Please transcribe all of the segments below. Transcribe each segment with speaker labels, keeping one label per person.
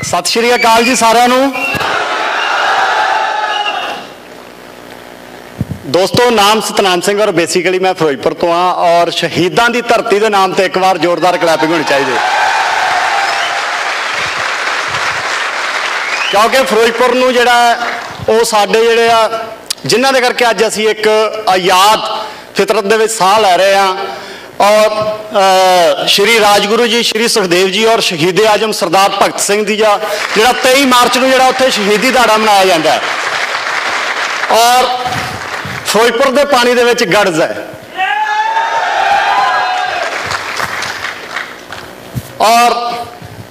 Speaker 1: सत श्री अकाल जी सारिਆਂ ਨੂੰ। दोस्तों नाम सतनाम सिंह और बेसिकली मैं फिरोजपुर तो हाँ और शहीदों की धरती के नाम से एक बार जोरदार क्लैपिंग होनी चाहिए क्योंकि फिरोजपुर नूं जिहड़ा वो साडे जिहड़े आ जिन्हां दे करके अज असीं एक आज़ाद फितरत दे विच साह लै रहे हैं और श्री राजगुरु जी श्री सुखदेव जी और शहीद आजम सरदार भगत सिंह जी का जिहड़ा 23 मार्च नूं जिहड़ा उत्थे शहीदी दिहाड़ा मनाया जाता है और फिरोजपुर के पानी दे विच गड़ज है और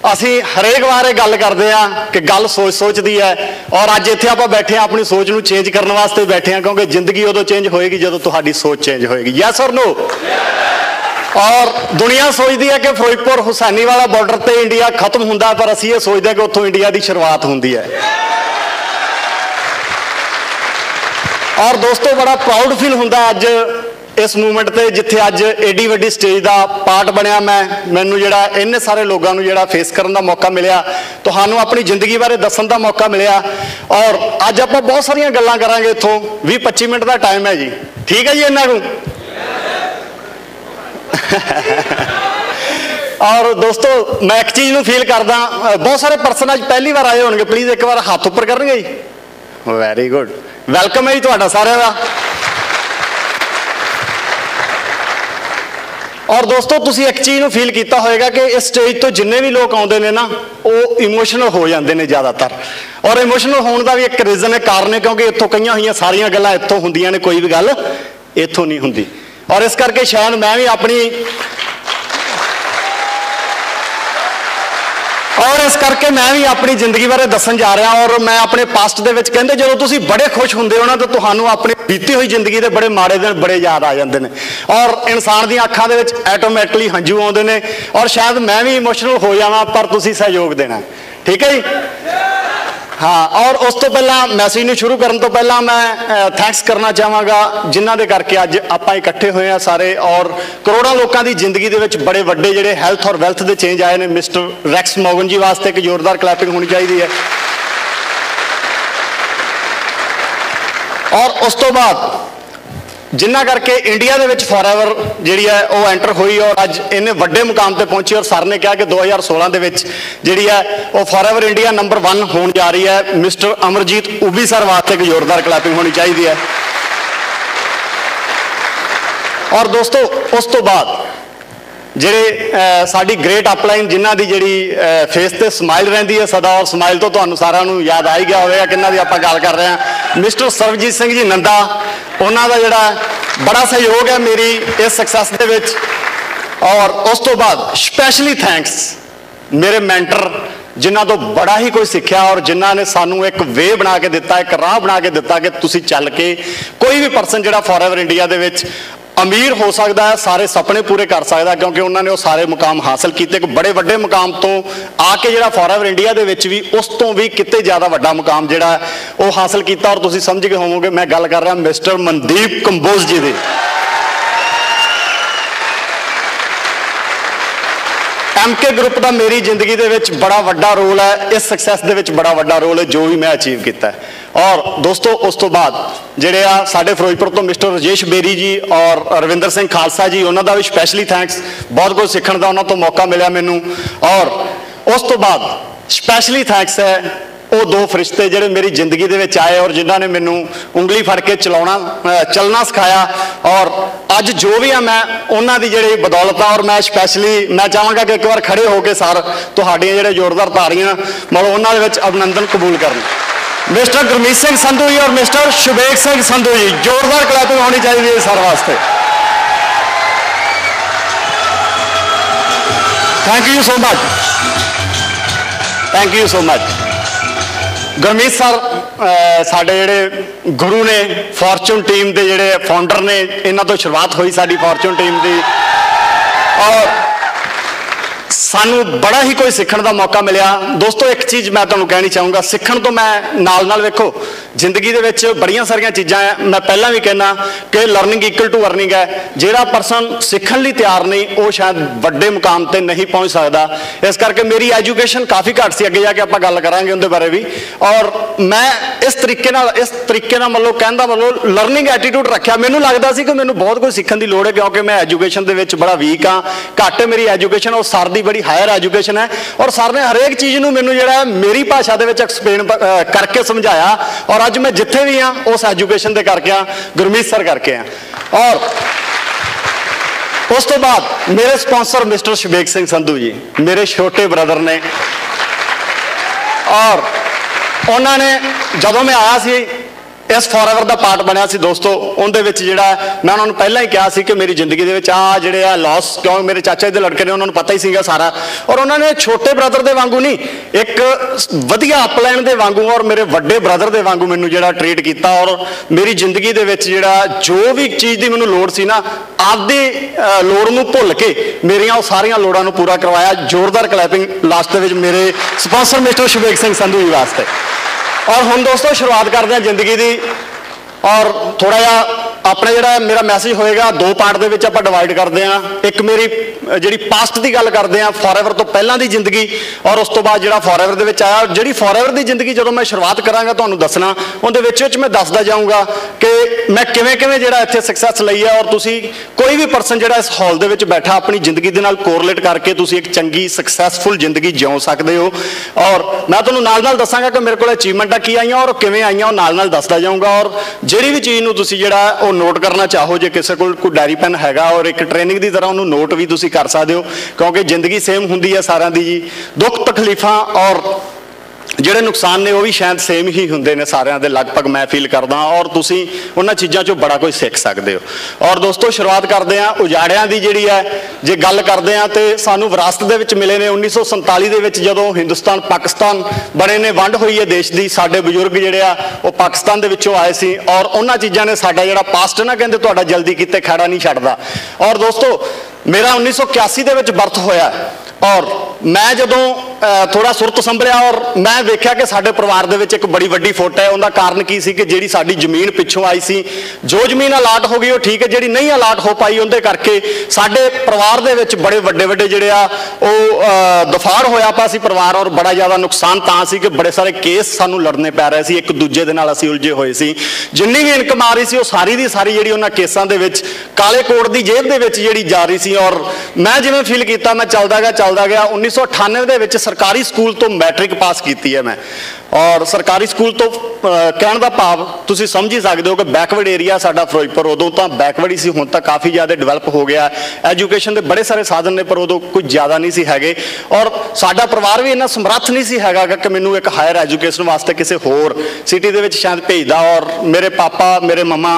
Speaker 1: असी हरेक बार गल करते हैं कि गल सोच सोच दी है और अज इत्थे आपां बैठे हैं अपनी सोच नूं चेंज करने वास्ते बैठे हैं क्योंकि जिंदगी उदों चेंज होएगी जदों तुहाडी सोच चेंज होएगी। यस और नो? और दुनिया सोचती है कि फिरोजपुर हुसैनी वाला बॉर्डर ते इंडिया खत्म हुंदा पर असीं ये सोचते हैं कि उत्थों इंडिया की शुरुआत हुंदी है। और दोस्तों बड़ा प्राउड फील होंदा अज इस मूवमेंट ते जिथे अज एडी वड्डी स्टेज का पार्ट बनया मैनू जिहड़ा इन्ने सारे लोगों नूं जिहड़ा फेस करने का मौका मिलया तुहानूं अपनी जिंदगी बारे दस्सण का मौका मिलया और अज आपां बहुत सारियां गल्लां करांगे। इत्थों 20-25 मिनट का टाइम है जी, ठीक है जी इन्हां नूं और दोस्तों मैं एक चीज़ नूं फील करदा बहुत सारे परसन अज पहली बार आए होणगे प्लीज़ एक बार हाथ उपर करनगे जी। वैरी गुड वेलकम है जी तुहाडा सारिਆਂ ਦਾ। और दोस्तों तुसी एक चीज़ नूं फील किया होएगा कि इस स्टेज तो जिन्ने भी लोग आउंदे ने ना वो इमोशनल हो जाते हैं ज़्यादातर और इमोशनल होने का भी एक रीजन है कारण है क्योंकि इत्थों कई हुई सारिया गल्लां इत्थों हुंदियां ने कोई भी गल इत्थों नहीं हुंदी और इस करके शायद मैं भी अपनी जिंदगी बारे दसन जा रहा और मैं अपने पास्ट दे विच कहंदे जदों तुसीं बड़े खुश हुंदे हो ना तो तुहानूं अपनी बीती हुई जिंदगी दे बड़े माड़े दिन बड़े याद आ जाते हैं और इंसान दी अखां दे विच ऐटोमैटिकली हंझू आउंदे ने और शायद मैं भी इमोशनल हो जावां पर तुसीं सहयोग देना, ठीक है जी। हाँ और उस तो पहला मैसेज शुरू करने तो पहला मैं थैंक्स करना चाहांगा जिन्हां दे करके अज आपां इकट्ठे हुए हैं सारे और करोड़ों लोगों की जिंदगी दे विच बड़े वड्डे जिहड़े हैल्थ और वैल्थ दे चेंज आए हैं। मिस्टर रैक्स मॉगन जी वास्ते एक जोरदार क्लैपिंग होनी चाहिए है। और उस तो बाद जिन्ना करके इंडिया दे विच फॉरएवर जिहड़ी है वो एंटर हुई और अज इन्ने वड्डे मुकाम ते पहुंची और सर ने कहा कि 2016 दे विच जिहड़ी है वो फॉरएवर इंडिया नंबर 1 होने जा रही है। मिस्टर अमरजीत उबी सर वास्ते एक जोरदार क्लैपिंग होनी चाहिए है। और दोस्तों उस तो बाद ਜਿਹੜੇ ਸਾਡੀ ग्रेट अपलाइन जिन्हां दी जिहड़ी फेस ते स्माइल रहिंदी है सदा और स्माइल तो तुहानूं सारिਆਂ ਨੂੰ याद आ ही गया होवेगा किन्हां दी आपां गल कर रहे हैं। मिस्टर सरबजीत सिंह जी नंदा उन्हां दा जिहड़ा बड़ा सहयोग है मेरी इस सक्सैस दे विच। और उस तो बाद स्पैशली थैंक्स मेरे मैंटर जिन्हां तो बड़ा ही कोई सीखिया और जिन्हां ने सानू एक वे बना के दिता एक राह बना के दिता कि तुसीं चल के कोई भी परसन जिहड़ा फॉरएवर इंडिया दे विच अमीर हो सकता है सारे सपने पूरे कर सकता है क्योंकि उन्होंने वो सारे मुकाम हासिल किए बड़े वड्डे मुकाम तो आके जो फॉरएवर इंडिया के भी उस तो भी कितने ज़्यादा वड्डा मुकाम जोड़ा वो हासिल किया और तुसीं समझ गए होवोगे मैं गल कर रहा मिस्टर मनदीप कंबोज जी की। MK ग्रुप का मेरी जिंदगी दे विच बड़ा वड्डा रोल है इस सक्सैस दे विच बड़ा वड्डा रोल है जो भी मैं अचीव किया है। और दोस्तों उस तो बाद जिहड़े आ साडे फिरोजपुर तो मिस्टर राजेश बेरी जी और रविंदर सिंह खालसा जी उन्हों का भी स्पैशली थैंक्स बहुत कुछ सीखने का उन्होंने तो मौका मिला मैनू। और उस तो बाद स्पैशली थैंक्स है वो 2 फरिश्ते जिहड़े मेरी जिंदगी दे विच आए और जिन्हों ने मैनू उंगली फड़ के चलना सिखाया और अज जो भी है मैं उन्हों की जिहड़ी बदौलत है और मैं स्पैशली मैं चाहांगा कि एक बार खड़े होकर सर तुहाड़ियां जिहड़े जोरदार ताड़ियां मतलब उन्होंने विच अभिनंदन कबूल करन। मिस्टर गुरमीत सिंह संधू जी और मिस्टर शुभेग सिंह संधू जी जोरदार क्लैपिंग होनी चाहिए सर वास्ते। Thank you so much, thank you so much. Gurmeet sir साडे जिहड़े गुरु ने फॉर्चून टीम के जिहड़े फाउंडर ने इन्हां तो शुरुआत हुई साडी फॉर्चून टीम की और सानू बड़ा ही कोई सीखण का मौका मिलिया। दोस्तों एक चीज़ मैं तुहानूं कहनी चाहूँगा, सीखण तो मैं नाल वेखो जिंदगी दे विच बड़ियां सारियां चीज़ां है। मैं पहलां भी कहना कि लर्निंग इक्वल टू अर्निंग है। जिहड़ा परसन सीखण लई तैयार नहीं वो शायद वड्डे मुकाम ते नहीं पहुँच सकदा। इस करके मेरी एजुकेशन काफ़ी घट सी, अगे जाके आपां गल करांगे उहदे बारे भी। और मैं इस तरीके नाल मतलब कहण दा मतलब लर्निंग एटीट्यूड रखिया। मैनूं लगदा सी कि मैनूं बहुत कुछ सीखण दी लोड़ है, क्योंकि मैं एजुकेशन दे विच बड़ा वीक हाँ, घट है मेरी एजुकेशन। और सर दी बड़ी हायर एजुकेशन है और सर ने हरेक चीज़ नूं मैनूं जिहड़ा मेरी भाषा दे विच एक्सप्लेन करके समझाया। और अज मैं जिथे भी हाँ उस एजुकेशन दे करके हाँ, गुरमीत सर करके हाँ। और उस तो बाद मेरे स्पॉन्सर मिस्टर शबेग सिंह संधू जी मेरे छोटे ब्रदर ने। और उन्होंने जदों मैं आया सी इस फॉरएवर का पार्ट बनया सी दोस्तों, उनके जिहड़ा मैं उन्होंने पहला ही कहा सी कि मेरी जिंदगी दे विच आ जिहड़े आ लॉस, क्यों मेरे चाचा जी के लड़के ने उन्होंने पता ही सीगा सारा। और उन्होंने छोटे ब्रदर दे वांगू नहीं, एक वधिया अपलाइन दे वांगू और मेरे वड्डे ब्रदर दे वांगू मैनूं जिहड़ा ट्रीट किया। और मेरी जिंदगी दे विच जिहड़ा जो भी चीज़ की मैनूं लोड़ सी ना, आपदी लोड़ नूं भुल के मेरियां सारियां लोड़ां नूं पूरा करवाया। जोरदार क्लैपिंग लास्ट दे विच मेरे स्पॉन्सर मिस्टर शबेग सिंह संधू जी वास्ते। और हुण दोस्तों शुरुआत करते हैं जिंदगी की। और थोड़ा जिहा अपना जिहड़ा मेरा मैसेज होएगा दो पार्ट दे विच आपां डिवाइड करते हैं। एक मेरी जिहड़ी पास्ट की गल करते हैं, फॉरएवर तो पहलां दी जिंदगी, और उस तो बाद जिहड़ा फॉरएवर दे विच आया। जिहड़ी फॉरएवर की जिंदगी जदों मैं शुरुआत करांगा तुहानूं दसना, उहदे विच मैं दसदा जाऊँगा कि मैं किवें किवें जिहड़ा इत्थे सक्सैस लई है। और तुसीं कोई भी परसन जिहड़ा इस हॉल दे विच बैठा अपनी जिंदगी दे नाल कोरिलेट करके तुसीं एक चंगी सक्सैसफुल जिंदगी जिउ सकदे हो। और मैं तुहानूं नाल दसांगा कि मेरे कोल अचीवमेंटां की आईयां और किवें आईयां, नाल दसदा जाऊँगा। और जिहड़ी भी चीज़ नूं तुसीं जिहड़ा वो नोट करना चाहो, जे किसी कोल कोई डायरी पेन हैगा और एक ट्रेनिंग की तरह उन्होंने नोट भी तुसीं कर सकते हो, क्योंकि जिंदगी सेम हुंदी है सारिਆਂ दी जी। दुख तकलीफां और ਜਿਹੜੇ नुकसान ने वो भी शायद सेम ही होंगे ने सारिਆਂ ਦੇ लगभग, मैं फील करदा। और तुसीं उन्हां चीज़ों चों बड़ा कुछ सीख सकते हो। और दोस्तों शुरुआत करते हैं उजाड़ियां की जिहड़ी है। जे गल करते हैं तो सानूं विरासत दे विच मिले ने 1947 दे विच जदों हिंदुस्तान पाकिस्तान बने ने, वंड हुई है देश की। साडे बजुर्ग जिहड़े आ वो पाकिस्तान दे विचों आए सी। और उन्हां चीज़ां ने साडा जिहड़ा पास्ट ना, कहंदे तुहाडा जल्दी किते खैड़ा नहीं छड्डदा। और दोस्तों मेरा 1981 दे विच बर्थ होया। और मैं जदों थोड़ा सुरत संभलिया और मैं वेख्या कि साडे परिवार दे विच एक बड़ी वड्डी फुट है। उनका कारण की सी कि जिहड़ी साडी जमीन पिछों आई सी, जो जमीन अलाट हो गई वो ठीक है, जिहड़ी नहीं अलाट हो पाई उहदे करके साडे परिवार दे विच बड़े वड्डे वड्डे जिहड़े आ वो दफाड़ होया पिया सी परिवार। और बड़ा ज़्यादा नुकसान तां सी कि बड़े सारे केस सानूं लड़ने पै रहे सी, एक दूजे दे नाल असीं उलझे होए सी। जिन्नी भी इनकम आ रही सी वो सारी दी सारी जिहड़ी उन्हां केसां दे विच काले कोट दी जेब दे विच जिहड़ी जा रही सी। और मैं जिवें फील कीता, मैं चलदा गया 1998 दे विच सरकारी स्कूल तो मैट्रिक पास की है मैं। और सरकारी स्कूल तो कहने का भाव तुसीं समझ ही सकते हो कि बैकवर्ड एरिया साडा फिरोजपुर उदों तो बैकवर्ड ही सी, हुण तां काफ़ी ज़्यादा डिवेलप हो गया। एजुकेशन के बड़े सारे साधन ने पर उदों कुछ ज़्यादा नहीं सी हैगे। और साडा परिवार भी इन्ना समर्थ नहीं सी हैगा कि मैनूं एक हायर एजुकेशन वास्ते किसी होर सिटी दे विच शायद भेजदा। और मेरे पापा मेरे मम्मा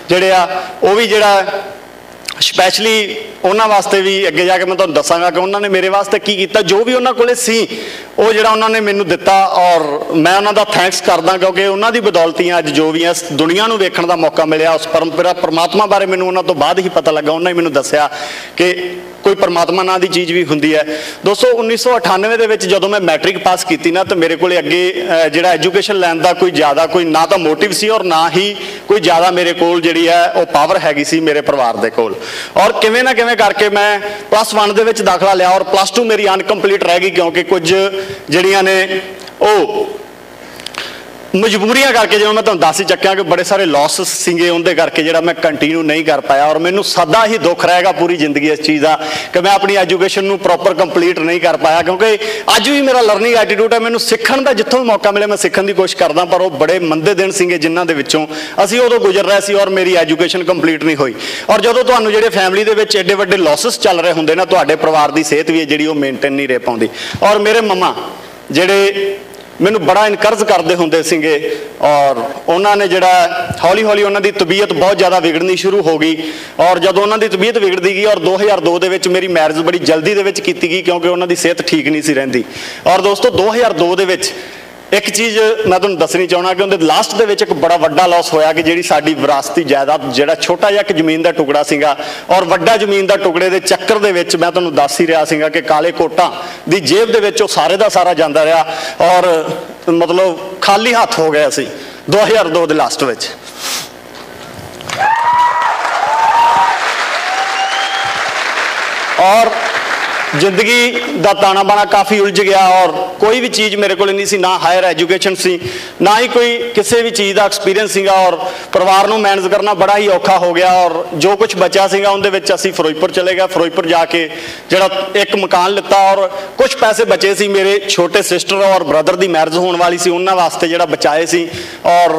Speaker 1: जिहड़े आ वो भी जिहड़ा स्पैशली उन्होंने वास्ते भी अगे जाके मैं तुहानूं दसांगा कि उन्होंने मेरे वास्ते की किया, जो भी उन्होंने कोले सी वो जिहड़ा उन्होंने मैनूं दिता। और मैं उन्होंने थैंक्स करदा, क्योंकि उन्होंने दी बदौलत ही अज जो भी है इस दुनिया नूं वेखण दा मौका मिलिया। उस परमात्मा बारे मैनूं उन्होंने तो बाद ही पता लगा, उन्होंने मैनूं दस्सिया कि कोई परमात्मा नाम की चीज़ भी हुंदी है। दोस्तों 1998 दे विच जदों मैं मैट्रिक पास की ना, तो मेरे को अगे जिहड़ा एजुकेशन लैन का कोई ज़्यादा कोई ना तो मोटिव सी और ना ही कोई ज़्यादा मेरे कोल जिहड़ी है वो पावर हैगी सी मेरे परिवार दे कोल। और किवें ना किवें करके मैं +1 दे विच दाखला लिया और +2 मेरी अनकंप्लीट रह गई, क्योंकि कुछ जिहड़ियां ने वो मजबूरियां करके जिवें मैं तुहानूं दस ही चुक्या कि बड़े सारे लॉस सीगे, उनके करके जिहड़ा मैं कंटिन्यू नहीं कर पाया। और मैनूं सदा ही दुख रहेगा पूरी जिंदगी इस चीज़ का कि मैं अपनी एजुकेशन नूं प्रॉपर कंप्लीट नहीं कर पाया, क्योंकि अज भी मेरा लर्निंग एटीट्यूड है। मैनूं सीखण दा जिੱਥੋਂ भी मौका मिले मैं सीखण की कोशिश करदा, पर वो बड़े मंदे दिन सीगे जिन्हां दे विच्चों असीं उदों गुजर रहे सी और मेरी एजुकेशन कंप्लीट नहीं हुई। और जदों तुहानूं जिहड़े फैमिली दे विच एडे वड्डे लॉसिस चल रहे हुंदे ना, तुहाडे परिवार की सेहत भी है जिहड़ी वो मेनटेन नहीं रह पाउंदी। और मेरे मम्मा जिहड़े मैनू बड़ा इनकरेज करते होंगे सीगे, और उन्होंने जड़ा हौली हौली उन्होंने तबीयत बहुत ज़्यादा बिगड़नी शुरू हो गई। और जब उन्होंने तबीयत बिगड़ती गई और 2002 दे विच मेरी मैरिज बड़ी जल्दी दे विच कीती गई, क्योंकि उन्होंने सेहत ठीक नहीं सी रहिंदी। और दोस्तों 2002 दे विच एक चीज़ मैं तुहानूं दसनी चाहना कि उहदे लास्ट दे विच एक बड़ा वड्डा लॉस होया कि जिहड़ी साडी विरासती जायदाद जिहड़ा छोटा जिहा एक जमीन का टुकड़ा सीगा और वड्डा जमीन का टुकड़े के चक्कर दे विच मैं तुहानूं दस ही रहा सीगा कि काले कोटां दी जेब दे विच ओह सारे दा सारा जांदा रहा और मतलब खाली हत्थ हो गया सी 2002 दे लास्ट विच। और जिंदगी का ताना बाना काफ़ी उलझ गया और कोई भी चीज़ मेरे को नहीं सी, ना हायर एजुकेशन सी, ना ही कोई किसी भी चीज़ का एक्सपीरियंस सीगा और परिवार को मैनेज करना बड़ा ही औखा हो गया। और जो कुछ बचा सीगा उनदे विच असीं फिरोजपुर चले गए। फिरोजपुर जाके जिहड़ा एक मकान लिता और कुछ पैसे बचे सी मेरे छोटे सिस्टर और ब्रदर की मैरिज होने वाली सी, उन्हां वास्ते जिहड़ा बचाए सी। और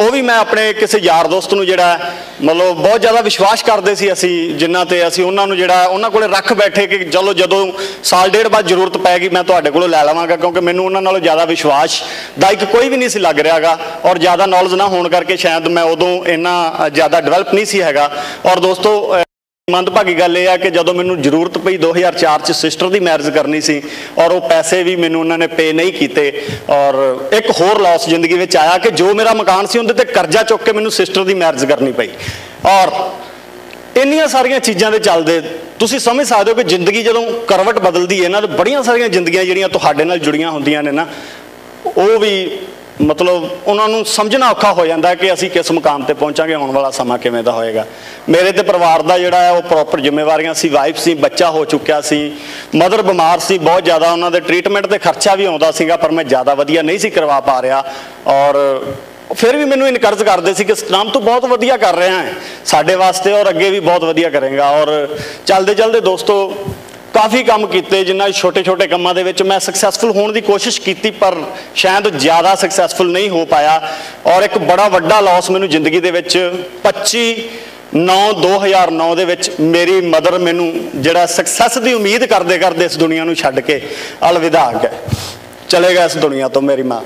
Speaker 1: वो भी मैं अपने किसी यार दोस्त नूं जिहड़ा मतलब बहुत ज़्यादा विश्वास करते सी असीं, जिन्हां ते असीं उन्हां नूं जिहड़ा उन्हां कोले रख बैठे कि चलो जदों साल डेढ़ बाद जरूरत पैगी मैं तुहाडे कोलों लै लवांगा, क्योंकि मैनूं उन्हां नालों ज़्यादा विश्वासदायक कोई भी नहीं सी लग रहा गा और ज़्यादा नॉलेज ना होने करके शायद मैं उदों इन्ना ज़्यादा डिवेलप नहीं सी हैगा। और दोस्तों मंदभागी गल यह है कि जदों मैनूं जरूरत पई 2004 च सिस्टर की मैरिज करनी सी और वो पैसे भी मैनूं उन्होंने पे नहीं किए। और एक होर लॉस जिंदगी में आया कि जो मेरा मकान से उहदे ते कर्जा चुक के मैनूं सिस्टर की मैरिज करनी पई। और इन्नियां सारियां चीज़ों के चलते तुसीं समझ सकते हो कि जिंदगी जदों करवट बदलती है ना तो बड़ियां सारियां जिंदगियां जिहड़ियां तुहाडे नाल जुड़ियां होंदियां ने ना वो भी मतलब उन्होंने समझना औखा हो जाता है कि असीं किस मुकाम पर पहुँचांगे, आने वाला समा किवें दा होएगा। मेरे ते परिवार का जिहड़ा है वो प्रॉपर जिम्मेवारियां सी, वाइफ सी, बच्चा हो चुकिया सी, मदर बीमार सी बहुत ज़्यादा, उन्होंने ट्रीटमेंट ते खर्चा भी आउंदा सीगा पर मैं ज़्यादा वधिया नहीं सी करवा पा रहा। और फिर भी मैनूं इनकरेज करते सी कि सतनाम तू बहुत वधिया कर रहा है साडे वास्ते और अगे भी बहुत वधिया करेगा। और चलते चलते दोस्तों काफ़ी काम किए जिन्हें छोटे छोटे कामों के मैं सक्सैसफुल होने की कोशिश की पर शायद ज़्यादा सक्सैसफुल नहीं हो पाया। और एक बड़ा वड्डा लॉस मैनूं जिंदगी दे विच 25/9/2009 दे विच मेरी मदर मैनूं जिहड़ा सक्सैस की उम्मीद करते करते इस दुनिया नूं छड्ड के अलविदा आ गए, चले गए इस दुनिया तो मेरी माँ।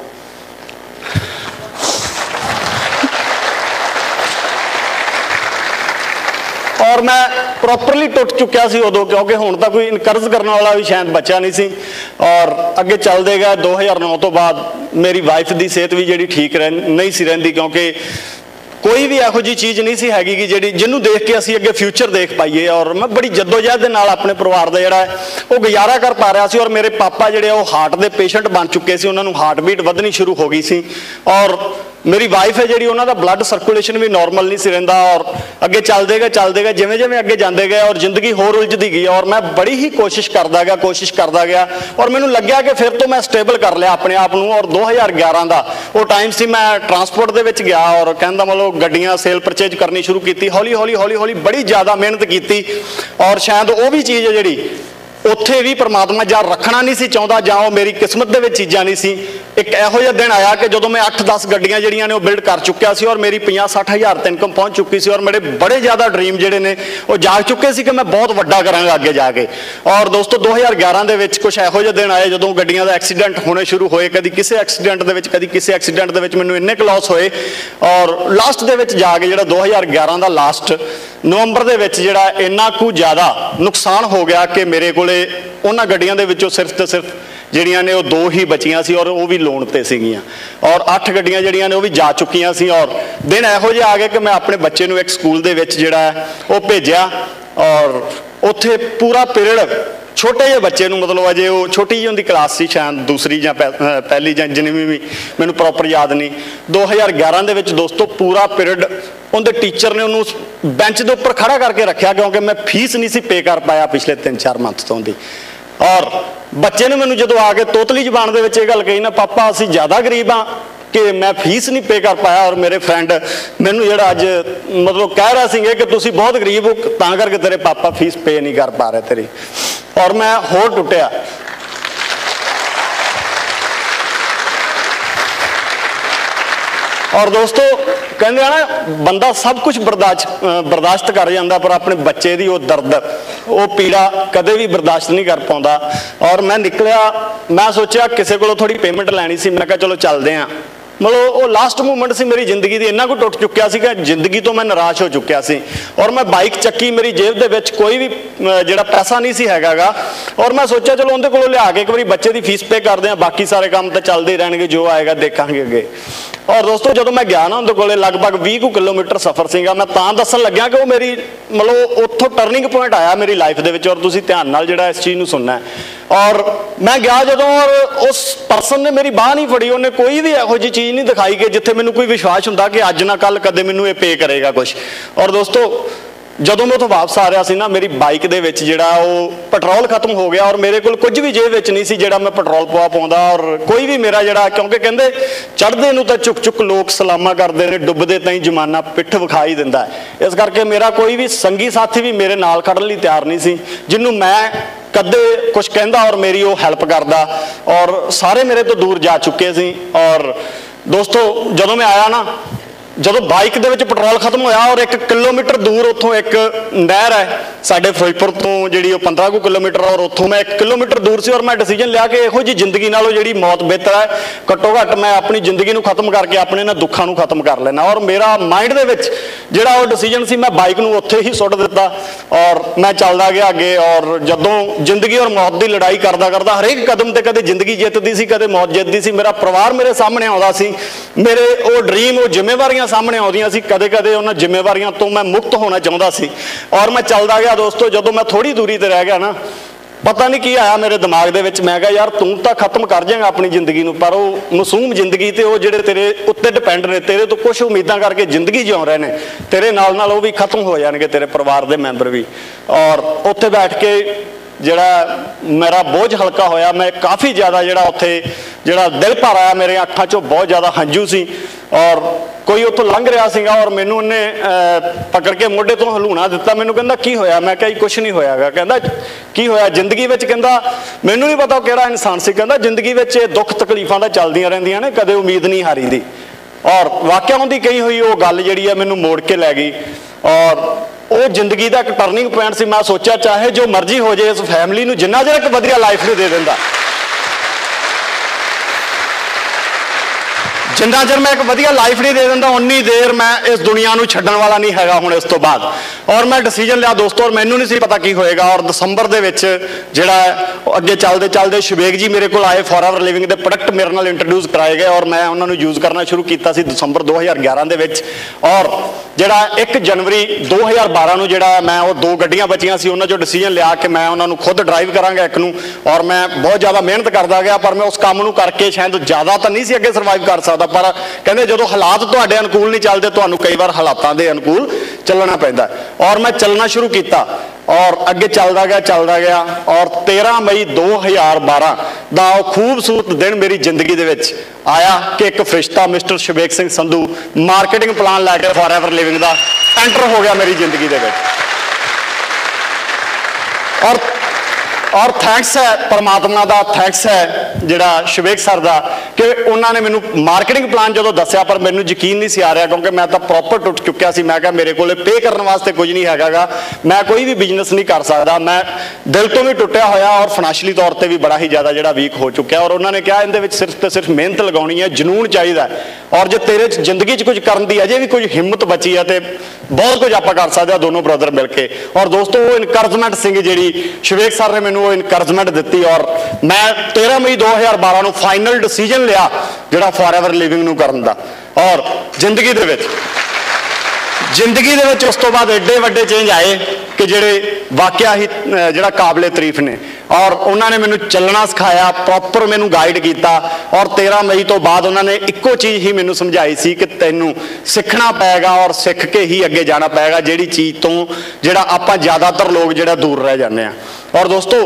Speaker 1: और मैं प्रॉपरली टुट चुकिया सी उदों क्योंकि हुण तां कोई इनकरेज करने वाला भी शायद बचा नहीं सी। और अगे चलते गए 2009 तो बाद मेरी वाइफ की सेहत भी जी ठीक नहीं सी रहिंदी क्योंकि कोई भी इहो जी चीज़ नहीं सी हैगी कि जिहड़ी जिन्हों देख के असीं अगे फ्यूचर देख पाइए। और मैं बड़ी जद्दोजहद दे नाल अपने परिवार का जिहड़ा वो गुजारा कर पा रहा सी। और मेरे पापा जिहड़े वो हार्ट के पेशेंट बन चुके सी, उन्होंने हार्ट बीट वधनी शुरू हो गई सी। और मेरी वाइफ है जी उन्होंने ब्लड सर्कुलेशन भी नॉर्मल नहीं सी रहिंदा। और अगे चलते गए जिवें जिवें अगे जाते गए और जिंदगी होर उलझदी गई और मैं बड़ी ही कोशिश करता गया और मैनूं लग्या कि फिर तो मैं स्टेबल कर लिया अपने आप नूं। और 2011 का वो टाइम सी, मैं ट्रांसपोर्ट दे विच गया और कहंदा मतलब गड्डियां सेल परचेज करनी शुरू की, हौली हौली बड़ी ज़्यादा मेहनत की। और शायद वो भी चीज़ है जिहड़ी उत्थे भी परमात्मा जा रखना नहीं सी चाहता जां वो मेरी किस्मत दे विच चीज़ां नहीं सी। एक इहो जिहा दिन आया कि जदों मैं 8-10 गड्डियां जिहड़ियां ने वो बिल्ड कर चुकिया सी और मेरी 50-60 हज़ार ते इनकम पहुँच चुकी सी और मेरे बड़े ज़्यादा ड्रीम जिहड़े ने वो जाग चुके सी कि मैं बहुत वड्डा करांगा अगे जाके। और दोस्तों 2011 दे विच कुछ इहो जिहे दिन आए जदों गड्डियां दा एक्सीडेंट होने शुरू होए, कदी किसी एक्सीडेंट दे विच कदी किसी एक्सीडेंट दे विच मैनूं इन्ने क लॉस होए। और लास्ट दे विच जाके जिहड़ा 2011 का लास्ट नवंबर दे विच जिहड़ा इन्ना कु ज़्यादा नुकसान हो गया कि मेरे कोले उन्हां गड्डियां दे विचों सिर्फ तो सिर्फ जिहड़ियां ने वो 2 ही बचियां सी और वो भी लोन ते सीगियां। और 8 गड्डियां जिहड़ियां ने वो भी जा चुकियां सी। और दिन इहो जिहा आ गए कि मैं अपने बच्चे नूं एक स्कूल दे विच जिहड़ा है वो भेजिया और उत्थे पूरा पीरियड छोटे जे बच्चे नूं मतलब अजे वो छोटी जी उनकी क्लास सी, शायद दूसरी जां पहली जां जिन्नी भी मैनूं प्रॉपर याद नहीं। 2011 दे विच दोस्तों पूरा पीरियड उनके टीचर ने उन्होंने बेंच के उपर खड़ा करके रखा क्योंकि मैं फीस नहीं सी पे कर पाया पिछले 3-4 मंथ तो दी। और बच्चे ने मैनूं जदों आके तोतली जबान दे विच इह गल कही ना, पापा असीं ज़्यादा गरीब हाँ कि मैं फीस नहीं पे कर पाया। और मेरे फ्रेंड मैनूं जिहड़ा अज मतलब कह रहा सीगे कि तुसीं बहुत गरीब हो तां करके तेरे पापा फीस पे नहीं कर पा रहे तेरी। और मैं होर टुटिया। और दोस्तों कहते हैं ना बंदा सब कुछ बर्दाश्त कर जाता पर अपने बच्चे की वो दर्द वो पीड़ा कदे भी बर्दाश्त नहीं कर पाता। और मैं निकलिया, मैं सोचा किसी को थोड़ी पेमेंट लैनी सी, मैं कहा चलो चलते हैं मतलब वो लास्ट मूवमेंट सी मेरी जिंदगी की, इन्ना कुछ टुट चुकिया सी कि जिंदगी तो मैं निराश हो चुकिया सी। और मैं बाइक चक्की, मेरी जेब दे विच कोई भी जिहड़ा पैसा नहीं सी हैगा, और मैं सोचा चलो उनके कोलों लिया के एक बार बच्चे की फीस पे करते हैं, बाकी सारे काम तो चलते ही रहणगे, जो आएगा देखांगे अगे। और दोस्तों जो मैं गया ना उनके कोले लगभग 20 किलोमीटर सफ़र सीगा, मैं तां दस्सण लग्या कि वो मेरी मतलब उत्थों टर्निंग पॉइंट आया मेरी लाइफ दे विच। और तुसीं ध्यान नाल जिहड़ा इस चीज़ नूं सुनना है। और मैं गया जदों, और उस परसन ने मेरी बाह नहीं फड़ी, उन्हें कोई भी इहो जी चीज़ नहीं दिखाई कि जिथे मैनूं कोई विश्वास हुंदा कि अज ना कल कदे मैनूं ये पे करेगा कुछ। और दोस्तों ਜਦੋਂ मैं उतों वापस आ रहा सी ना, मेरी बाइक दे विच जिहड़ा वो पेट्रोल खत्म हो गया, और मेरे कोल कुछ भी जेब विच नहीं सी जिहड़ा मैं पेट्रोल पवा पाउंदा। और कोई भी मेरा जिहड़ा, क्योंकि कहंदे चढ़दे नूं तां चुक चुक लोग सलामा करदे ने, डुबदे ताईं जमाना पिठ विखा ही दिंदा है। इस करके मेरा कोई भी संगी साथी भी मेरे नाल खड़न लई तैयार नहीं सी जिन्नूं मैं कदे कुछ कहंदा और मेरी वो हैल्प करदा। और सारे मेरे तो दूर जा चुके सी। और दोस्तों ਜਦੋਂ मैं आया ना, ਜਦੋਂ ਬਾਈਕ ਦੇ ਵਿੱਚ ਪੈਟਰੋਲ ਖਤਮ ਹੋਇਆ, और 1 किलोमीटर दूर ਉੱਥੋਂ ਇੱਕ ਨਹਿਰ ਹੈ ਸਾਡੇ ਫਿਰੋਜ਼ਪੁਰ ਤੋਂ ਜਿਹੜੀ ਉਹ 15 ਕੁ ਕਿਲੋਮੀਟਰ, और ਉੱਥੋਂ मैं 1 किलोमीटर दूर ਸੀ। और मैं डिसीजन ਲਿਆ ਕਿ ਇਹੋ ਜੀ ਜ਼ਿੰਦਗੀ ਨਾਲੋਂ ਜਿਹੜੀ ਮੌਤ ਬਿਹਤਰ ਹੈ, ਘੱਟੋ ਘੱਟ ਮੈਂ ਆਪਣੀ ਜ਼ਿੰਦਗੀ ਨੂੰ ਖਤਮ ਕਰਕੇ ਆਪਣੇ ਇਹਨਾਂ ਦੁੱਖਾਂ ਨੂੰ ਖਤਮ ਕਰ ਲੈਣਾ। और ਮੇਰਾ ਮਾਈਂਡ ਦੇ ਵਿੱਚ ਜਿਹੜਾ ਉਹ डिसीजन ਸੀ, ਮੈਂ ਬਾਈਕ ਨੂੰ ਉੱਥੇ ਹੀ ਸੁੱਟ ਦਿੱਤਾ और मैं ਚੱਲਦਾ ਗਿਆ ਅੱਗੇ। और ਜਦੋਂ ਜ਼ਿੰਦਗੀ और ਮੌਤ ਦੀ ਲੜਾਈ ਕਰਦਾ ਕਰਦਾ ਹਰੇਕ ਕਦਮ ਤੇ ਕਦੇ ਜ਼ਿੰਦਗੀ ਜਿੱਤਦੀ ਸੀ, ਕਦੇ ਮੌਤ ਜਿੱਤਦੀ ਸੀ। ਮੇਰਾ ਪਰਿਵਾਰ ਮੇਰੇ ਸਾਹਮਣੇ ਆਉਂਦਾ ਸੀ, ਮੇਰੇ ਉਹ ਡ੍ਰੀਮ, ਉਹ ਜ਼ਿੰਮੇਵਾਰੀਆਂ सामने आउंदियां सी, कदे कदे उन्हां जिम्मेवारियां तो मैं मुक्त होना चाहता सी। और मैं चलदा गया दोस्तों, जदों मैं थोड़ी दूरी ते रह गया ना, पता नहीं की आया मेरे दिमाग दे विच, मैं कहा यार तू तो खत्म कर जाएगा अपनी जिंदगी नूं, पर वो मासूम जिंदगी ते वो जिहड़े तेरे उत्ते डिपेंड ने, तेरे तो कुछ उम्मीदां करके जिंदगी जिउ रहे ने, तेरे नाल नाल वो भी खत्म हो जाएंगे, तेरे परिवार दे मैंबर भी। और उत्थे बैठ के जिहड़ा मेरा बोझ हल्का होया, मैं काफ़ी ज़्यादा जिहड़ा उत्थे जिहड़ा दिल भर आया, मेरे अखां चों बहुत ज़्यादा हंझू सी। और कोई उत्थों लंघ रहा सीगा, और मैनूं उन्ने पकड़ के मोढे तो हलूणा दिता, मैनूं कहंदा की होया? मैं कहा कुछ नहीं होयागा। कहंदा की होया जिंदगी विच? कहंदा मैनूं नहीं पता किहड़ा इंसान सी। कहंदा जिंदगी विच दुख तकलीफां तां चलदियां रहिंदियां ने, कदे उम्मीद नहीं हारी दी। और वाਕਿਆ उहदी कही हुई वो गल जिहड़ी है मैनूं मोड़ के लै गई। और वो जिंदगी का एक टर्निंग पॉइंट सी। मैं सोचा चाहे जो मर्जी हो जाए, इस फैमिली नूं जिन्ना चਿਰ एक वधिया लाइफ नहीं दे दिंदा, जिन्ना चਿਰ मैं एक वधिया लाइफ नहीं दे दिंदा, उन्नी देर मैं इस दुनिया नूं छड्डण वाला नहीं हैगा हुण इस तो बाद। और मैं डिसीजन लिया दोस्तों, और मैनूं नहीं सी पता की होएगा। और दसंबर दे विच जिहड़ा अगे चलदे चलदे शवेक जी मेरे कोल आए, फॉरएवर लिविंग दे प्रोडक्ट मेरे नाल इंट्रोड्यूस कराए गए, और मैं उन्हां नूं यूज़ करना शुरू कीता सी दसंबर 2011 दे विच। और जिहड़ा 1 जनवरी 2012 नूं जिहड़ा मैं वो 2 गड्डियां बचियां सी, उन्हां चों डिसीजन लिया कि मैं उन्हां नूं खुद ड्राइव करांगा एक नूं। और मैं बहुत ज़्यादा मेहनत करदा गया, पर मैं उस काम नूं करके शायद ज़्यादा तो नहीं सी अगे सर्वाइव कर सकदा, पर कहंदे जदों हालात तुहाडे अनुकूल नहीं चलदे, तुहानूं कई बार हालातां दे अनुकूल चलना पैंदा। और मैं चलना शुरू किया, और अगे चलदा गया। और 13 मई 2012 का खूबसूरत दिन मेरी जिंदगी दे विच आया कि एक फरिश्ता mister Shavek Singh Sandhu marketing plan लैके फॉरएवर लिविंग का एंटर हो गया मेरी जिंदगी दे विच। और थैंक्स है परमात्मा का, थैंक्स है जिहड़ा शवेक सर का कि उन्होंने मैनू मार्केटिंग प्लान जो दसिया, पर मैनू यकीन नहीं सी आ रहा, क्योंकि मैं तो प्रॉपर टुट चुकिया सी। मैं कहा मेरे को पे करने वास्ते कुछ नहीं हैगा, मैं कोई भी बिजनेस नहीं कर सकता, मैं दिल तो भी टुटिया होया और फाइनैशियली तौर पर भी बड़ा ही ज़्यादा जिहड़ा वीक हो चुका। और उन्होंने कहा इहदे सिर्फ तो सिर्फ मेहनत लगानी है, जनून चाहिए, और जो तेरे जिंदगी कुछ करने की अजे भी कुछ हिम्मत बची है तो बहुत कुछ आप कर सकते हैं दोनों ब्रदर मिलके। और दोस्तों वो इनकरेजमेंट सी जी शवेक सर ने मैनू इनकरेजमेंट दी, और मैं 13 मई 2012 को फाइनल डिसीजन लिया जिहड़ा फॉरएवर लिविंग नूं करन दा। और जिंदगी दे विच उस तो बाद एडे वड्डे चेंज आए कि जिहड़े वाकया ही जिहड़ा काबिले तारीफ ने। और उन्होंने मैनू चलना सिखाया, प्रॉपर मैनू गाइड किया। और 13 मई तो बाद उन्होंने इक्को चीज़ ही मैनू समझाई सी कि तैनू सीखना पैगा और सीख के ही अगे जाना पैगा, जिहड़ी चीज़ तो जिहड़ा आपां ज़्यादातर लोग जिहड़ा दूर रह जाते हैं। और दोस्तों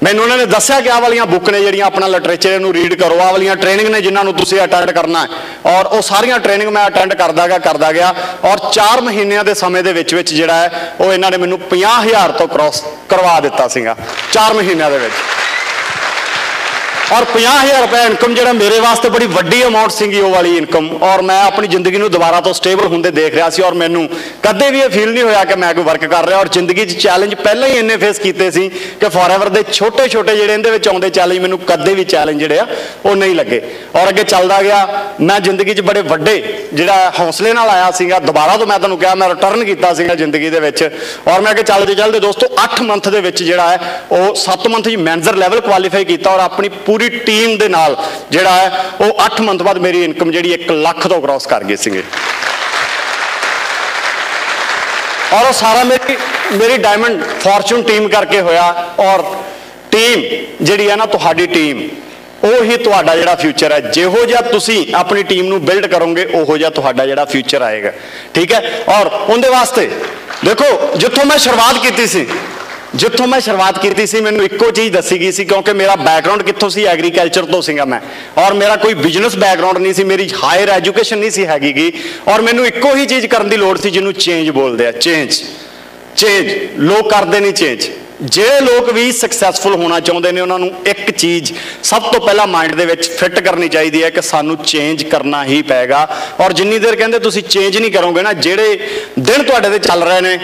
Speaker 1: मैनू उन्होंने दसिया कि आह वालियां बुक ने जिहड़ियां अपना लिटरेचर नूं रीड करो, आह वालियां ट्रेनिंग ने जिन्होंने तुसीं अटेंड करना है। और वो सारियां ट्रेनिंग मैं अटेंड करदा गया। और 4 महीनों के समय के विच जिहड़ा है वो इन्होंने मैनू 50,000 तो क्रॉस करवा दिता सीगा 4 महीनों के विच। और 50,000 रुपया इनकम जो मेरे वास्ते बड़ी वड्डी अमाउंट सी वो वाली इनकम, और मैं अपनी जिंदगी में दोबारा तो स्टेबल होंदे देख रहा सी, और मैनू कदे भी ये फील नहीं होया कि मैं कोई वर्क कर रहा। और जिंदगी चैलेंज पहले ही इन्ने फेस किए सी कि फॉरएवर के छोटे छोटे जोड़े इहदे आउंदे चैलेंज मैनू कदे भी चैलेंज जोड़े वो नहीं लगे, और अगे चलता गया। मैं जिंदगी बड़े वड्डे जिहड़ा हौसले नाल आया सीगा, दोबारा तो मैं तुहानूं कहा मैं रिटर्न किया सीगा जिंदगी दे विच। और मैं अगे चलते चलते दोस्तों 8 मंथ दे विच जिहड़ा है वो 7 मंथ मैनेजर लैवल क्वालीफाई किया, और अपनी पूरी टीम दे नाल जिहड़ा है वो 8 मंथ बाद मेरी इनकम जिहड़ी 1 लाख तो क्रॉस कर गए सीगे। और वो सारा मेरी डायमंड फॉर्चून टीम करके होया। और टीम जिहड़ी है ना तुहाडी टीम वो ही तुहाडा जिहड़ा फ्यूचर है। जिहो जिहा तुसीं अपनी टीम नूं बिल्ड करोगे उहो जिहा तुहाडा जिहड़ा फ्यूचर आएगा, ठीक है। और उहदे वास्ते देखो जिथों मैं शुरुआत की सी मैनूं इक्को चीज़ दसी गई सी, क्योंकि मेरा बैकग्राउंड कित्थों सी, एग्रीकल्चर तो सीगा मैं, और मेरा कोई बिजनेस बैकग्राउंड नहीं सी, मेरी हायर एजुकेशन नहीं सी हैगी, और मैनूं इक्को ही चीज़ करन दी लोड़ सी जिन्हों चेंज बोलते हैं। चेंज लोग करते नहीं चेंज। ਜਿਹੜੇ लोग भी सक्सैसफुल होना चाहते हैं उन्होंने एक चीज़ सब तो पहला माइंड दे विच फिट करनी चाहिए है कि सानू चेंज करना ही पेगा। और जिन्नी देर कहते तुसी चेंज नहीं करोगे ना, ਜਿਹੜੇ दिन तुहाडे ते चल रहे हैं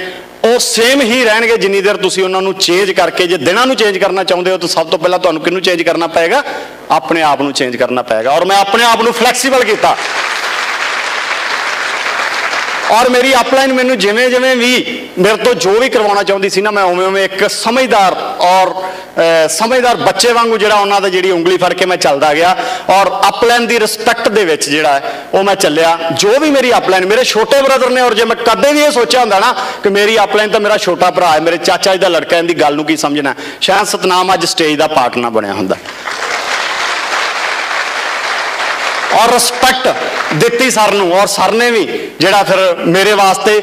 Speaker 1: वो सेम ही रहणगे जिन्नी देर तुसी उन्होंने चेंज करके, जे दिनां नूं चेंज करना चाहते हो तो सब तो पहला तुहानूं किहनूं चेंज करना पेगा, अपने आप नूं चेंज करना पेगा। और मैं अपने आप नूं फ्लैक्सीबल किया, और मेरी अपलाइन मैनू जिमें जिमें भी मेरे तो जो भी करवाना चाहती सी ना, मैं उवें उवें एक समझदार और समझदार बच्चे वांगू जिहड़ा उन्हां दा जिहड़ी उंगली फड़ के मैं चलदा गया, और अपलाइन दी रिस्पैक्ट दे विच जिहड़ा है वो मैं चलिया। जो भी मेरी अपलाइन मेरे छोटे ब्रदर ने, और जे मैं कदे भी ये सोचा हुंदा ना कि मेरी अपलाइन तो मेरा छोटा भरा है, मेरे चाचा जी दा लड़का, इहदी गल नूं की समझना, शायद सतनाम अज स्टेज का पार्ट ना बनया हुंदा। और रिस्पैक्ट दिती सर नूं, और सर ने भी जिहड़ा फिर मेरे वास्ते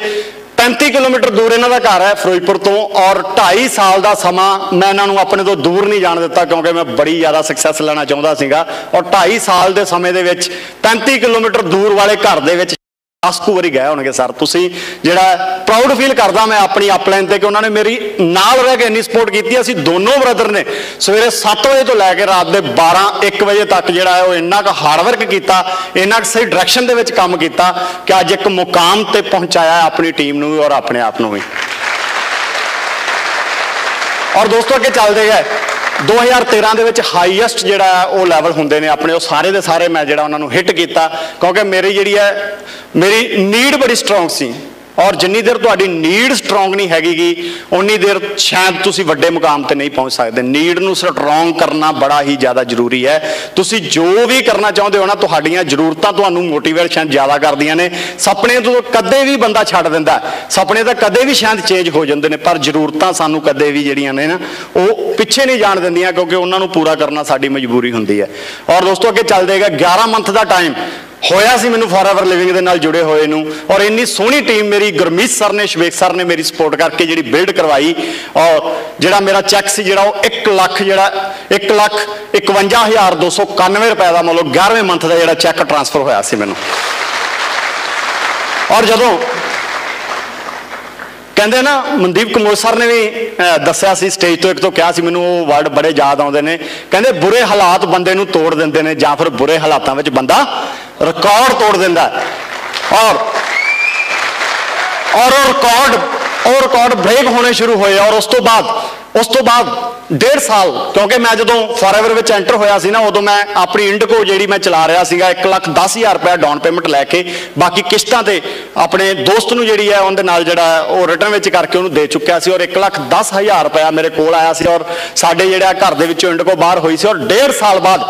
Speaker 1: 35 किलोमीटर दूर इन्हां दा घर है फिरोजपुर तो, और 2.5 साल का समा मैं इन्हां नूं अपने तो दूर नहीं जाण दिता, क्योंकि मैं बड़ी ज़्यादा सक्सैस लेना चाहता सीगा। और 2.5 साल के समय दे विच 35 किलोमीटर दूर वाले घर दे विच 10 वारी गए होणगे सर। तुसीं जिहड़ा प्राउड फील करदा मैं अपनी अपलाइन ते कि उन्होंने मेरी नाल रह के इन्नी सपोर्ट की। असीं दोनों ब्रदर ने सवेरे 7 बजे तो लैके रात के 12-1 बजे तक जिहड़ा है वो इन्ना क हार्डवर्क किया, इन्ना क सही डायरैक्शन दे विच काम किया कि अज एक मुकाम ते पहुँचाया अपनी टीम नूं और अपने आप नूं भी। और दोस्तों अगे चलते गए 2013 ਦੇ ਵਿੱਚ हाईएस्ट ਜਿਹੜਾ ਉਹ ਲੈਵਲ ਹੁੰਦੇ ਨੇ ਆਪਣੇ, ਉਹ ਸਾਰੇ ਦੇ ਸਾਰੇ ਮੈਂ ਜਿਹੜਾ ਉਹਨਾਂ ਨੂੰ ਹਿੱਟ ਕੀਤਾ, ਕਿਉਂਕਿ ਮੇਰੀ ਜਿਹੜੀ ਹੈ ਮੇਰੀ ਨੀਡ ਬੜੀ ਸਟਰੋਂਗ ਸੀ। और जिन्नी देर तुहाडी नीड स्ट्रोंग नहीं हैगी उन्नी देर शायद तुसी वड्डे मुकाम ते नहीं पहुँच सकते। नीड नूं स्ट्रोंग करना बड़ा ही ज़्यादा जरूरी है। तुसी जो भी करना चाहते हो ना, तुहाडीआं जरूरतां तुहानूं मोटिवेशन ज़्यादा करदियां ने। सपने तो कदे भी बंदा छड्ड दिंदा, सपने तो कदे भी शायद चेंज हो जाते हैं, पर जरूरतां सानूं कदे भी जिहड़ियां ने ना वो पिछे नहीं जाण दिंदियां, क्योंकि उन्हां नूं पूरा करना साडी मजबूरी हुंदी है। और दोस्तों अगे चल देगा 11 मंथ का टाइम होया सी मैनू फॉरएवर लिविंग दे नाल जुड़े हुए नूं, और इन्नी सोहनी टीम मेरी गुरमीत सर ने, शवेक सर ने मेरी सपोर्ट करके जिहड़ी बिल्ड करवाई। और जिहड़ा मेरा चैक सी जिहड़ा वो 1 लाख जिहड़ा 1,51,291 रुपए का मतलब 11वें मंथ का जिहड़ा चैक ट्रांसफर होया सी मैनू। और जदों कहते ना मनदीप कमोज सर ने भी दसिया सी स्टेज तो एक तो कहा सी, मैनू वो वर्ड बड़े याद आते हैं। कहते बुरे हालात बंदे नूं तोड़ देंदे ने, जां फिर बुरे हालातों में बंदा रिकॉर्ड तोड़ दिंदा है। और रिकॉर्ड ब्रेक होने शुरू होए। और उस तो बाद 1.5 साल, क्योंकि मैं जो फॉरएवर में एंटर होया सी ना, उदों मैं अपनी इंडको जी मैं चला रहा सीगा 1,10,000 रुपया डाउन पेमेंट लैके, बाकी किश्तां ते अपने दोस्त नूं जिहड़ी है उहदे नाल जिहड़ा वो रिटर्न विच करके उहनूं दे चुक्या सी। और 1,10,000 रुपया मेरे कोल आया सी, और साडे जिहड़ा घर दे विचों इंडको बाहर होई सी। और 1.5 साल बाद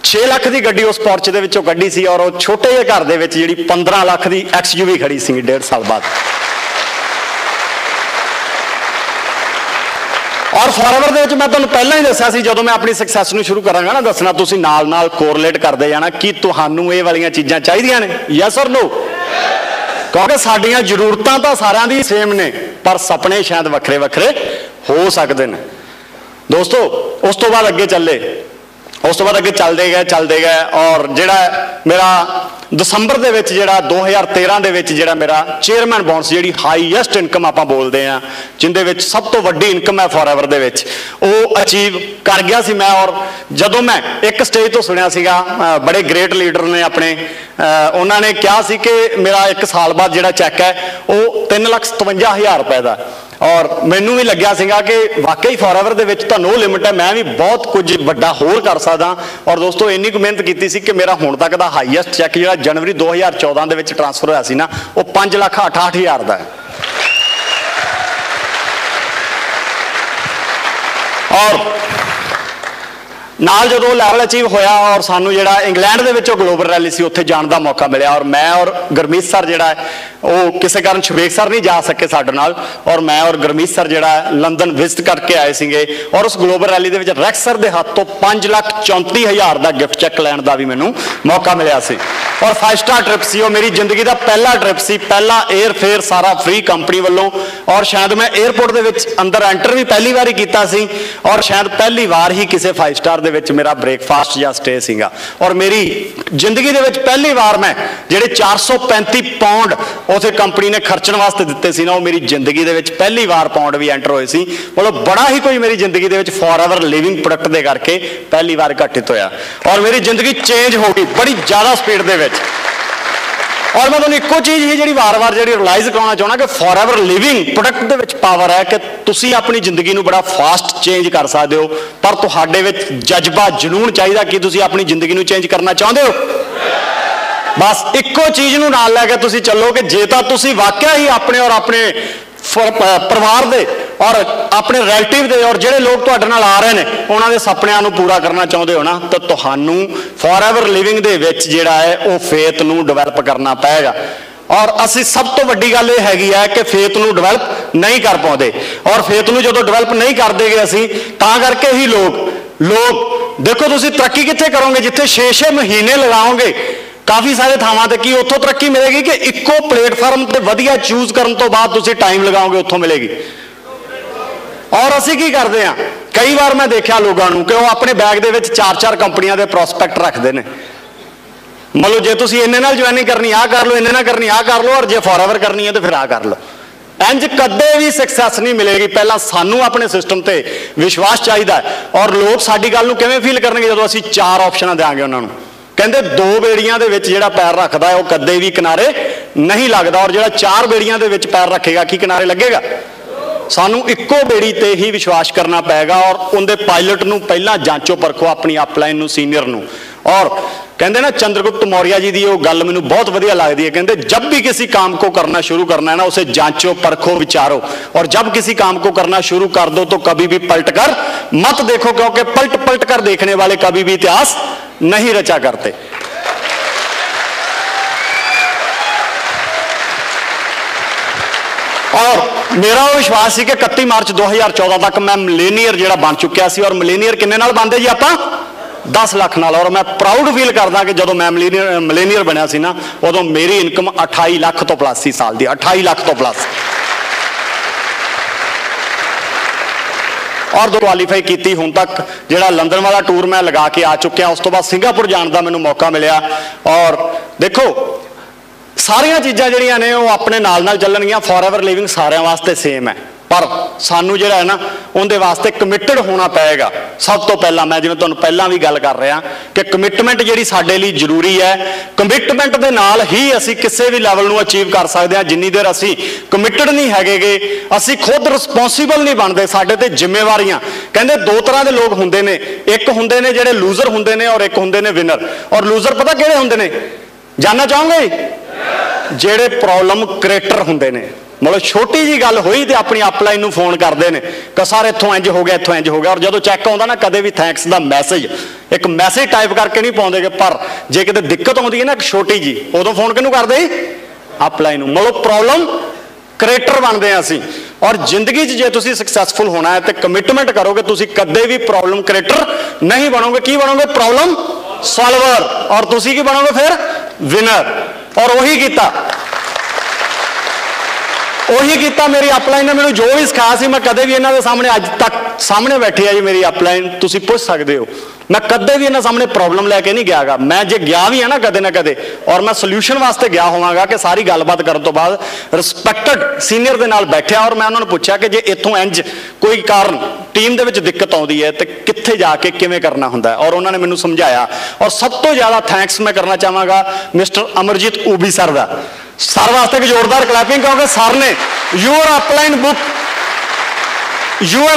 Speaker 1: 6 लाख की गड्डी उस पोर्च दे विचों कड्ढी सी, और वो छोटे ਜਿਹੇ घर दे विच जिहड़ी 15 लाख की XUV खड़ी सी 1.5 साल बाद। और फॉरएवर दे विच मैं तुहानूं पहलां ही दस्सिया सी, जदों मैं अपनी सक्सैस नूं शुरू करांगा ना दसना, तुसीं नाल नाल कोरिलेट करदे जाना कि तुहानूं इह वालीआं चीज़ां चाहीदियां ने, यस और नो। क्योंकि साडीआं जरूरतां तां सारिआं दी सेम ने, पर सपने शायद वक्रे वक्रे हो सकदे ने। दोस्तों उस तो बाद अगे चले, उस तो बाद अगे चलते गए और जिहड़ा मेरा दसंबर दे विच जिहड़ा 2013 दे विच जिहड़ा मेरा चेयरमैन बॉन्ड्स जिहड़ी हाईएस्ट इनकम आपां बोलदे आ जिंदे विच सब तो वड्डी इनकम है फॉरएवर दे विच वो अचीव कर गया सी मैं। और जदों मैं एक स्टेज तो सुनिया सीगा बड़े ग्रेट लीडर ने अपने उन्होंने कहा सी कि मेरा 1 साल बाद जिहड़ा चैक है वो 3,57,000 रुपए का। और मैनू भी लग्या सीगा कि वाकई फॉरएवर दे विच तां नो लिमिट है, मैं भी बहुत कुछ वड्डा होर कर सकदा। और दोस्तों इन्नी कुछ मेहनत की सी कि मेरा हुण तक दा हाईएस्ट चैक जिहड़ा जनवरी 2014 दे विच ट्रांसफर होया सी ना वो 5,68,000 दा है। और नाल जो लैवल अचीव होया और सानू जिहड़ा इंग्लैंड दे विच ग्लोबल रैली सी उत्थे जाण दा मौका मिलिया। और मैं और गुरमीत सर जिहड़ा वो किसी कारण शवेक सर नहीं जा सके साडे नाल, और मैं और गुरमीत सर जिहड़ा लंदन विजिट करके आए सीगे। और उस ग्लोबल रैली दे विच रैक्स सर दे हाथ तो 5,34,000 का गिफ्ट चैक लैण दा भी मैनू मौका मिलिया सी। और 5 स्टार ट्रिप सी, वो मेरी जिंदगी का पहला ट्रिप सी, पहला एयर फेयर सारा फ्री कंपनी वालों। और शायद मैं एयरपोर्ट दे विच अंदर एंटर भी पहली बार ही कीता सी, और शायद पहली बार ही किसी 5 स्टार दे विच मेरा ब्रेकफास्ट या स्टे सीगा। और मेरी जिंदगी दे विच पहली बार मैं जिहड़े 435 पाउंड उसे कंपनी ने खर्चण वास्ते दिते सी ना, वो मेरी जिंदगी दे विच पहली बार पाउंड भी एंटर होए सी। मतलब बड़ा ही कोई मेरी जिंदगी दे विच फॉरएवर लिविंग प्रोडक्ट दे करके पहली बार घटित होया और मेरी जिंदगी चेंज हो गई बड़ी ज़्यादा स्पीड दे विच। और मैं तुहानूं इक्को चीज़ ही जिहड़ी वार-वार जिहड़ी रियलाइज़ कराउणा चाहुंदा कि forever living product they which power है कि तुसीं अपनी जिंदगी नूं बड़ा फास्ट चेंज कर सकदे हो, पर तुहाडे विच जज्बा जुनून चाहिदा कि तुसीं अपनी जिंदगी नूं चेंज करना चाहुंदे हो। बस इक्को चीज़ नूं नाल लैके तुसीं चलो कि जे तां तुसीं वाकई ही अपने और अपने परिवार दे और अपने रिलेटिव दे और जिहड़े लोग तुहाडे नाल आ रहे हैं उन्हां दे सपनिਆਂ नूं पूरा करना चाहुंदे हो ना, तो तुहानूं फॉरएवर लिविंग दे विच जिहड़ा है वो फेथ नूं डिवेलप करना पएगा। और असी सब तो वड्डी गल यह हैगी है कि फेथ नूं डिवेलप नहीं कर पाउंदे, और फेथ नूं जदों डिवेलप नहीं करदे गे असी तां करके ही लोग देखो तुसीं तरक्की कित्थे करोगे जिथे 6-6 महीने लगाओगे काफ़ी सारे थावां ते, की उत्थों तरक्की मिलेगी कि इक्को प्लेटफार्म ते वधिया चूज करन तो बाद तुसीं टाइम लगाओगे उत्थों मिलेगी। और असी की करते हैं कई बार मैं देखा लोगों को कि वो अपने बैग दे विच 4-4 कंपनियां दे प्रोस्पैक्ट रखते हैं। मतलब जे तुसीं इन्ने नाल ज्वाइनिंग करनी आ कर लो, इन्ने नाल करनी आ कर लो, और जे फॉरएवर करनी है तो फिर आ कर लो। इंज कदे भी सक्सैस नहीं मिलेगी। पहला सानू अपने सिस्टम ते विश्वास चाहिए, और लोग साडी गल नूं किवें फील करनगे जदों असीं 4 ऑप्शन देंगे उन्होंने। कहते 2 बेड़ियां दे विच जिहड़ा पैर रखता है वह कदे भी किनारे नहीं लगता, और जिहड़ा 4 बेड़ियां दे विच पैर रखेगा की किनारे लगेगा। सानू इक्को बेड़ी ते ही विश्वास करना पेगा, और उनके पायलट नूं पहला जांचो परखो अपनी अपलाइन नूं सीनियर नूं। और कहते ना चंद्रगुप्त मौर्य जी की वो गल मैनूं बहुत वधिया लगती है, कहते जब भी किसी काम को करना शुरू करना है ना उसे जांचो परखो विचारो, और जब किसी काम को करना शुरू कर दो तो कभी भी पलट कर मत देखो, क्योंकि पलट पलट कर देखने वाले कभी भी इतिहास नहीं रचा करते। और मेरा विश्वास है कि 31 मार्च 2014 तक मैं मिलेनियर जिहड़ा बन चुकिया सी। और मिलेनियर किन्ने नाल बनदे जी आपां 10 लाख नाल। और मैं प्राउड फील करदा कि जदों मैं मिलेनियर बनिया सी ना उदों मेरी इनकम 28 लाख तो प्लस सी साल दी, 28 लाख तो प्लस। और दो क्वालीफाई की हुण तक जिहड़ा लंदन वाला टूर मैं लगा के आ चुकिया, उस तो बाद सिंगापुर जाने का मैनूं मौका मिलिया। और देखो सारिया चीज़ां जिहड़ियां ने वो अपने नाल नाल चलणगियां। फॉरएवर लिविंग सारिਆਂ वास्ते सेम है, पर सानू जिहड़ा है ना उनके वास्ते कमिटेड होना पएगा। सब तो पहला मैं जिवें तुहानूं पहलां भी गल कर रहा कि कमिटमेंट जिहड़ी साडे लई जरूरी है, कमिटमेंट दे नाल ही असीं किसी भी लैवल नूं अचीव कर सकते हैं। जिन्नी देर असीं कमिटेड नहीं हैगे, असीं खुद रिस्पोंसिबल नहीं बनते, साडे ते जिम्मेवारियां। कहंदे 2 तरह के लोग हुंदे ने, एक हुंदे ने जिहड़े लूजर हुंदे ने और एक हुंदे ने विनर। और लूजर पता किहड़े हुंदे ने जानना चाहोगे? जिहड़े प्रॉब्लम क्रिएटर हुंदे ने। मतलब छोटी जी गल हुई तो अपनी अपलाइन नूं फोन करते हैं कि सर इत्थों इंज हो गया, इत्थों इंज हो गया। और जो चैक आता ना कदे भी थैंक्स का मैसेज एक मैसेज टाइप करके नहीं पाते, पर जे किते दिक्कत आती है ना छोटी जी उदों फोन किहनूं करदे? अपलाइन नूं। मतलब प्रॉब्लम क्रिएटर बनते हैं असीं। और जिंदगी जे तुसीं सक्सैसफुल होना है तो कमिटमेंट करोगे, तुसीं कदे भी प्रॉब्लम क्रिएटर नहीं बनोगे। की बनोगे? Problem solver. और तुसीं की बनोगे फिर? विनर। और वही किया मेरी अपलाइन ने मैंने जो भी सिखाया सी, मैं कदे भी इन्हां दे सामने अज तक सामने बैठी है जी मेरी अपलाइन, तुसीं पुछ सकते हो। मैं कदे भी इन्हां सामने प्रॉब्लम लैके नहीं गयागा। मैं जे गया भी है ना कदे ना कदे, और मैं सोल्यूशन वास्ते गया होवांगा कि सारी गलबात करने तो बाद रिस्पैक्टड सीनियर दे नाल बैठिया और मैं उन्होंने पूछा कि जे इत्थों इंज कोई कारण टीम दे विच दिक्कत आउंदी है तो कित्थे जाके किवें करना हुंदा है, और उन्होंने मैनूं समझाया। और सब तो ज़्यादा थैंक्स मैं करना चाहांगा मिस्टर अमरजीत ऊबी सर दा। सर वास्ते एक जोरदार क्लैपिंग, क्योंकि सर ने यूर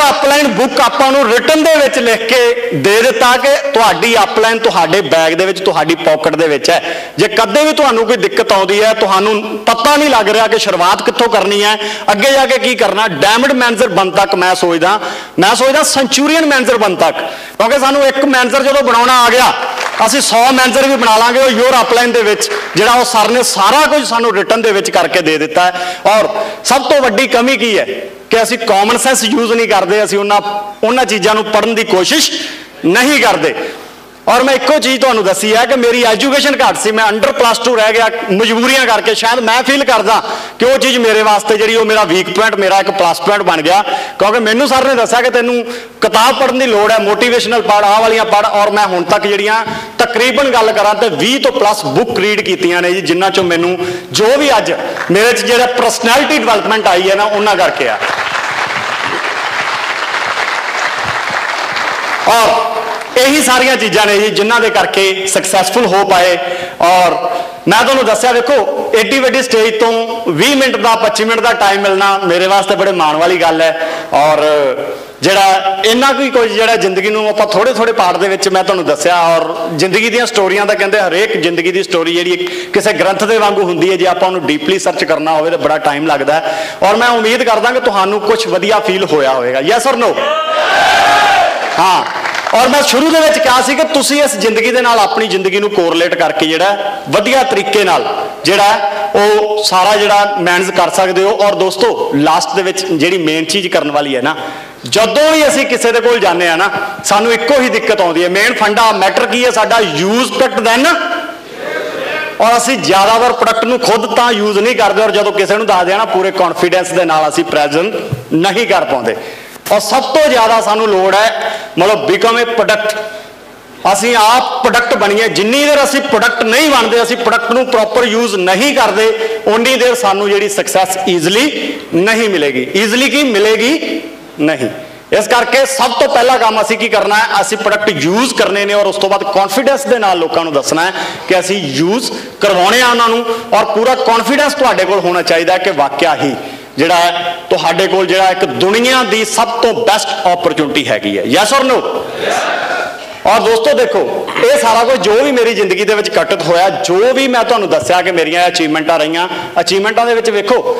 Speaker 1: अपलाइन बुक आपां नूं रिटन दे विच लिख के दे दिता कि तुहाडी अपलाइन तुहाडे बैग दे विच तुहाडी पॉकेट दे विच है। जे कदे भी तुहानूं कोई दिक्कत आउंदी है, तुहानूं पता नहीं लग रहा कि शुरुआत कित्थों करनी है, अगे जाके की करना, डायमंड मैनेजर बन तक मैं सोचदा सेंचुरियन मैनेजर बन तक, क्योंकि सानूं एक मैनेजर जदों बनाउणा आ गया असीं 100 मैनेजर भी बना लांगे। वो यूर अपलाइन दे विच जिहड़ा वो सर ने सारा कुछ सानूं रिटन दे विच करके दे दिता है। और सब तो वड्डी कमी की है कि असी कॉमन सेंस यूज नहीं करते, असी उन्हां चीज़ों को पढ़ने की कोशिश नहीं करते। और मैं एको चीज़ तुहानूं दसी है कि मेरी एजुकेशन घट सी, मैं अंडर +2 रह गया मजबूरियां करके। शायद मैं फील करदा कि वो चीज़ मेरे वास्ते जी मेरा वीक पॉइंट, मेरा एक प्लस पॉइंट बन गया, क्योंकि मैनू सर ने दसा कि तैनूं किताब पढ़ने की लोड़ है, मोटिवेशनल पढ़, आह वालियां पढ़। और मैं हुण तक जिहड़ियां तकरीबन गल करा तो 20 तो प्लस बुक रीड कीतियां ने जी, जिन्हां चों मैनू जो भी अज मेरे च जिहड़ा परसनैलिटी डिवेलपमेंट आई है ना, उन्हां करके आ। और यही सारिया चीज़ां ने जी जिन्हां दे करके सक्सैसफुल हो पाए। और मैं तुहानूं दस्सिया, देखो एड्डी वड्डी स्टेज तो 20 मिनट का 25 मिनट का टाइम मिलना मेरे वास्ते बड़े माण वाली गल है। और जिहड़ा इन्ना कोई जिहड़ा जिंदगी नूं आपां थोड़े थोड़े पार्ट दे विच मैं तुहानूं दस्सिया। और जिंदगी दीयां स्टोरियां दा कहंदे हरेक जिंदगी दी स्टोरी जिहड़ी किसी ग्रंथ दे वांगू हुंदी है, जे आपां उहनूं डीपली सर्च करना होवे तो बड़ा टाइम लगदा है। और मैं उम्मीद करदा कि तुहानूं कुछ वधिया फील होया होवेगा। यस और नो? हाँ। और मैं शुरू दे विच कहा सी कि तुसीं इस जिंदगी दे नाल अपनी जिंदगी नूं कोरिलेट करके जिहड़ा वधिया तरीके नाल जिहड़ा वो सारा जिहड़ा मैनेज कर सकदे हो। और दोस्तों लास्ट दे विच जिहड़ी मेन चीज़ करन वाली है ना, जदों भी असीं किसी दे कोल जाने आ ना, सानूं इक्को ही दिक्कत आउंदी है। मेन फंडा मैटर की है साडा, यूज प्रोडक्ट दैन। और असीं ज़्यादातर प्रोडक्ट नूं खुद तां यूज नहीं करदे, और जदों किसी नूं दसदे आ ना पूरे कॉन्फिडेंस दे नाल असीं प्रेजेंट नहीं कर पाउंदे। और सब तो ज़्यादा सानू लोड़ है मतलब बिकम ए प्रोडक्ट, असी आप प्रोडक्ट बनीए। जिन्नी देर असी प्रोडक्ट नहीं बनते, असी प्रोडक्ट नूं प्रॉपर यूज नहीं करते, उन्नी देर सानू जिहड़ी सक्सैस ईजली नहीं मिलेगी। ईजली की मिलेगी नहीं। इस करके सब तो पहला काम असी की करना है, असी प्रोडक्ट यूज करने ने, और उस तो बाद कॉन्फिडेंस के नाल लोगों को दसना है कि असी यूज करवाने उन्होंने। और पूरा कॉन्फिडेंस तुहाडे कोल होना चाहिए कि वाकया ही जिहड़ा है तुहाडे कोल जिहड़ा एक दुनिया की सब तो बेस्ट अपॉर्चुनिटी हैगी है। यस और नो? और दोस्तों देखो ये सारा कुछ जो भी मेरी जिंदगी दे विच घटित होया, जो भी मैं तुहानूं दस्सिया कि मेरियां अचीवमेंटां रहीआं, अचीवमेंटां दे विच वेखो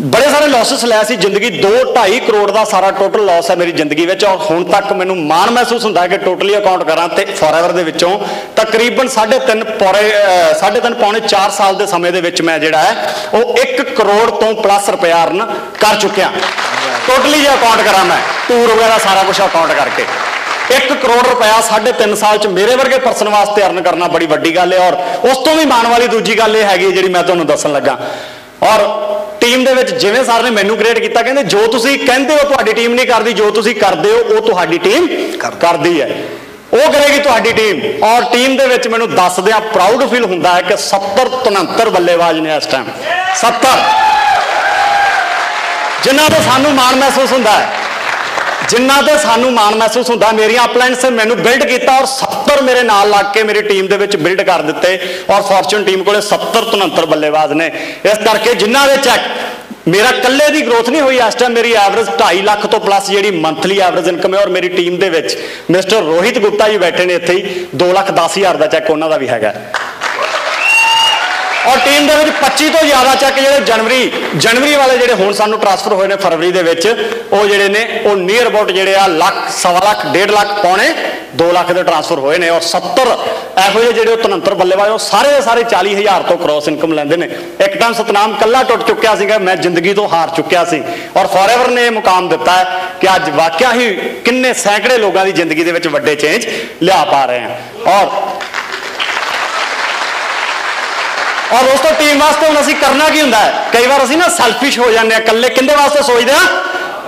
Speaker 1: बड़े सारे लॉसिस लै सी। जिंदगी 2-2.5 करोड़ का सारा टोटल लॉस है मेरी जिंदगी में। और हुण तक मैनूं माण महसूस होंदा है कि टोटली अकाउंट करा तो फॉरएवर दे विचों तकरीबन 3.5 पौने 4 साल के समय दे विच मैं जिहड़ा है वो 1 करोड़ तो प्लस रुपया अर्न कर चुकिया। टोटली जो अकाउंट करा मैं टूर वगैरह सारा कुछ अकाउंट करके 1 करोड़ रुपया 3.5 साल च मेरे वर्गे परसन वास्ते अर्न करना बड़ी वड्डी गल है। और उस तो भी माण वाली दूजी गल ये हैगी जिहड़ी मैं तुहानूं दस्सण लगा। और टीम दे विच जिवें सर ने मैनू क्रिएट किया, कहंदे जो तुसीं कहंदे हो तुहाडी टीम नहीं करदी, जो तुसीं करदे हो वो तुहाडी टीम करदी है, वो करेगी तुहाडी टीम। और टीम दे विच मैनू दसदिआं प्राउड फील हुंदा है कि 70-73 बल्लेबाज ने इस टाइम 70, जिन्हां ते सानू माण महसूस हुंदा है, जिन्ना ते सानू मान महसूस होंदा। मेरी अपलाइन से मैनू बिल्ड किया और 70 मेरे नाल लग के मेरी टीम दे विच बिल्ड कर दिते। और फॉर्चून टीम को 70-73 बल्लेबाज ने। इस करके जिन्हां दे चैक मेरा कल्ले की ग्रोथ नहीं हुई, इस टाइम मेरी एवरेज 2.5 लाख तो प्लस जी मंथली एवरेज इनकम है। और मेरी team they which mister Rohit Gupta ji बैठे ने, इत्थे ही 2,10,000 का चैक उन्हों का भी है। और टीम के 25 तो ज़्यादा चैक जो जनवरी वाले जो हुण सानू ट्रांसफर होए ने फरवरी के जोड़े ने वो नियर अबाउट जोड़े आ लाख, 1.25 लाख, 1.5 लाख, पौने 2 लाख के ट्रांसफर होए ने। और 70 एहो जो 73 बल्लेबाज वो सारे 40,000 तो क्रॉस इनकम लेंदे ने। एक टाइम सतनाम कल्ला टुट चुक्या सीगा, मैं जिंदगी तो हार चुक्या सी। और फॉरएवर ने मुकाम दिता है कि अज वाकया ही किन्ने सैकड़े लोगों की जिंदगी के वड्डे चेंज लिया पा रहे हैं। और दोस्तों टीम वास्ते हम असीं करना की हुंदा है, कई बार असीं ना सैल्फिश हो जाते हैं, कल्ले किंदे वास्ते सोचते हैं,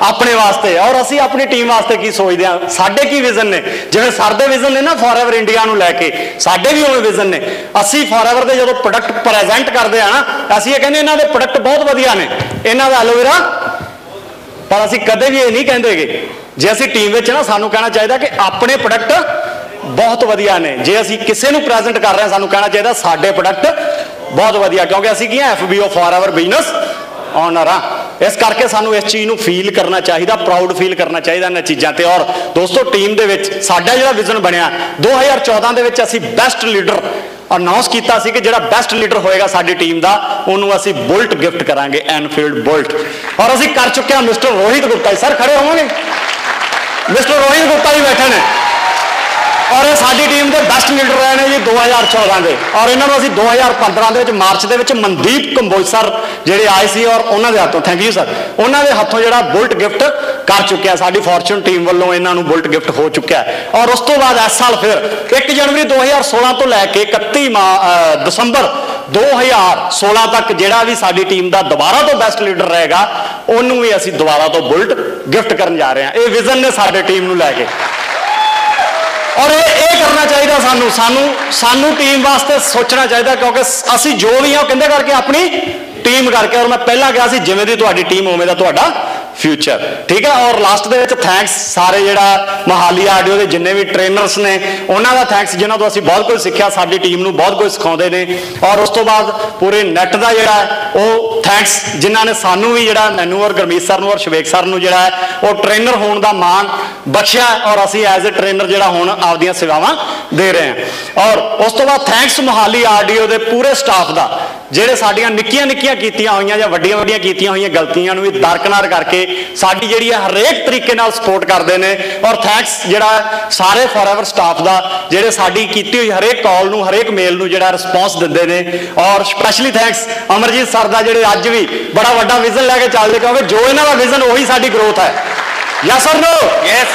Speaker 1: अपने वास्ते और असी अपनी टीम वास्ते की सोचते हैं, साडे की विजन ने। जिवें सर दे विजन ने ना फॉरएवर इंडिया नूं लैके, साडे भी उवें विजन ने। असी फॉरएवर दे जदों प्रोडक्ट प्रेजेंट करते हैं ना, असी ये कहने इन्हां दे प्रोडक्ट बहुत वधिया ने, इन्हां दा एलोवेरा, पर असी कदे भी ये नहीं कहेंगे। जे असी टीम विच ना सानूं कहना चाहिए कि अपने प्रोडक्ट बहुत वधिया ने। जे असी किसी नूं प्रेजेंट कर रहे हैं सानूं कहना चाहिए साडे प्रोडक्ट बहुत वधिया, क्योंकि असी की FBO फॉरएवर बिजनेस ऑनर हाँ। इस करके सानू इस चीज़ को फील करना चाहिए, प्राउड फील करना चाहिए इन्हां चीज़ों से। और दोस्तों टीम दे विच साडा जिहड़ा विजन बनया 2014 दे विच असीं बेस्ट लीडर अनाउंस किया कि जिहड़ा बेस्ट लीडर होएगा साडी टीम का उन्होंने असीं बुलट गिफ्ट करांगे, एनफील्ड बुलट। और असीं कर चुके हैं। मिस्टर रोहित गुप्ता जी, सर खड़े होवोगे? मिस्टर रोहित गुप्ता जी बैठे ने और साडी टीम के बेस्ट लीडर रहे हैं जी 2014 के। और इन्होंने असीं 2015 के मार्च के मनदीप कंबोज सर जिहड़े आए सी और उन्होंने हाथों, थैंक यू सर, उन्होंने हाथों जिहड़ा बुलट गिफ्ट कर चुके हैं। साडी फॉर्चून टीम वालों इन्होंने बुलट गिफ्ट हो चुका है। और उस तो बाद इस साल फिर 1 जनवरी 2016 तो लैके 31 दिसंबर 2016 तक जिहड़ा भी साडी टीम का दोबारा तो बेस्ट लीडर रहेगा उन्होंने भी असीं दोबारा तो बुलट गिफ्ट करन जा रहे हैं। ये विजन ने साडे टीम नूं लैके। और ये करना चाहिए सानू सानू सानू टीम वास्ते सोचना चाहिए, क्योंकि असी जो भी हाँ कहते करके अपनी टीम करके। और मैं पहला कहा सी जिवें दी तुहाडी टीम उवें दा तुहाडा फ्यूचर, ठीक है। और लास्ट दे विच थैंक्स सारे जिहड़ा मोहाली आडियो के जिन्ने भी ट्रेनर्स ने उन्हों का थैंक्स, जिन्हों तो असीं बहुत कुछ सीखा, साडी टीम नूं बहुत कुछ सिखाउंदे ने। और उस तो बाद पूरे नैट का जिहड़ा वो थैंक्स जिन्हों ने सानू भी जिहड़ा मैनू और गुरमीत सर नूं और शवेक सर नूं जिहड़ा वो ट्रेनर होने का मान बख्शिया और असीं एज ए ट्रेनर जिहड़ा हुण आपदियां सेवावां दे रहे हैं। और उस तो बाद थैंक्स मोहाली आडियो के पूरे स्टाफ का ਜਿਹੜੇ ਸਾਡੀਆਂ ਨਿੱਕੀਆਂ ਨਿੱਕੀਆਂ ਕੀਤੀਆਂ ਹੋਈਆਂ ਜਾਂ ਵੱਡੀਆਂ ਵੱਡੀਆਂ ਕੀਤੀਆਂ ਹੋਈਆਂ ਗਲਤੀਆਂ ਨੂੰ ਵੀ ਦਰਕਨਾਰ ਕਰਕੇ ਸਾਡੀ ਜਿਹੜੀ ਹੈ ਹਰੇਕ ਤਰੀਕੇ ਨਾਲ ਸਪੋਰਟ ਕਰਦੇ ਨੇ। ਔਰ ਥੈਂਕਸ ਜਿਹੜਾ ਸਾਰੇ ਫੋਰਐਵਰ ਸਟਾਫ ਦਾ ਜਿਹੜੇ ਸਾਡੀ ਕੀਤੀ ਹੋਈ ਹਰੇਕ ਕਾਲ ਨੂੰ ਹਰੇਕ ਮੇਲ ਨੂੰ ਜਿਹੜਾ ਰਿਸਪੌਂਸ ਦਿੰਦੇ ਨੇ। ਔਰ ਸਪੈਸ਼ਲੀ ਥੈਂਕਸ ਅਮਰਜੀਤ ਸਰ ਦਾ ਜਿਹੜੇ ਅੱਜ ਵੀ ਬੜਾ ਵੱਡਾ ਵਿਜ਼ਨ ਲੈ ਕੇ ਚੱਲਦੇ, ਕਿਉਂਕਿ ਜੋ ਇਹਨਾਂ ਦਾ ਵਿਜ਼ਨ ਉਹੀ ਸਾਡੀ ਗਰੋਥ ਹੈ। ਯੈਸ ਔਰ नो? ਯੈਸ।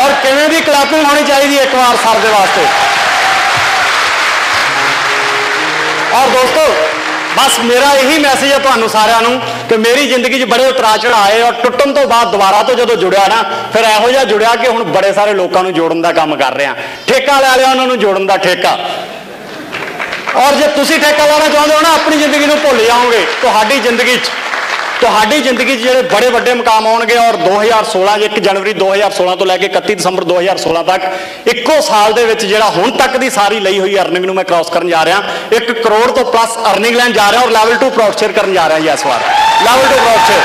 Speaker 1: ਔਰ ਕਿਵੇਂ ਦੀ ਕਲੈਪਿੰਗ ਹੋਣੀ ਚਾਹੀਦੀ ਇੱਕ ਵਾਰ ਸਰ ਦੇ ਵਾਸਤੇ। और दोस्तों बस मेरा यही मैसेज है तुहानू सारिਆਂ ਨੂੰ कि मेरी जिंदगी बड़े उतरा चढ़ाए और टुटन तो बाद दोबारा तो जो जुड़िया ना फिर ਇਹੋ ਜਿਹਾ जुड़िया कि हुण बड़े सारे लोगों को जोड़न का काम कर रहे हैं। ठेका ले लिया उन्होंने जोड़न का ठेका। और जो तुसी ठेका लेना चाहते हो ना अपनी जिंदगी को भुल जाओगे, ਤੁਹਾਡੀ ਜ਼ਿੰਦਗੀ 'ਚ ਜਿਹੜੇ बड़े ਵੱਡੇ मुकाम आउणगे। और 2016 1 जनवरी 2016 तो लैके 31 दिसंबर 2016 तक ਇੱਕੋ साल ਦੇ ਵਿੱਚ ਜਿਹੜਾ ਹੁਣ तक ਦੀ ਸਾਰੀ ਲਈ ਹੋਈ अर्निंग ਨੂੰ मैं क्रॉस ਕਰਨ ਜਾ ਰਿਹਾ। 1 करोड़ तो प्लस अर्निंग लैन जा रहा और लैवल 2 प्रॉफिट शेयर करने जा रहा है। इस बार लैवल 2 प्रॉफिट शेयर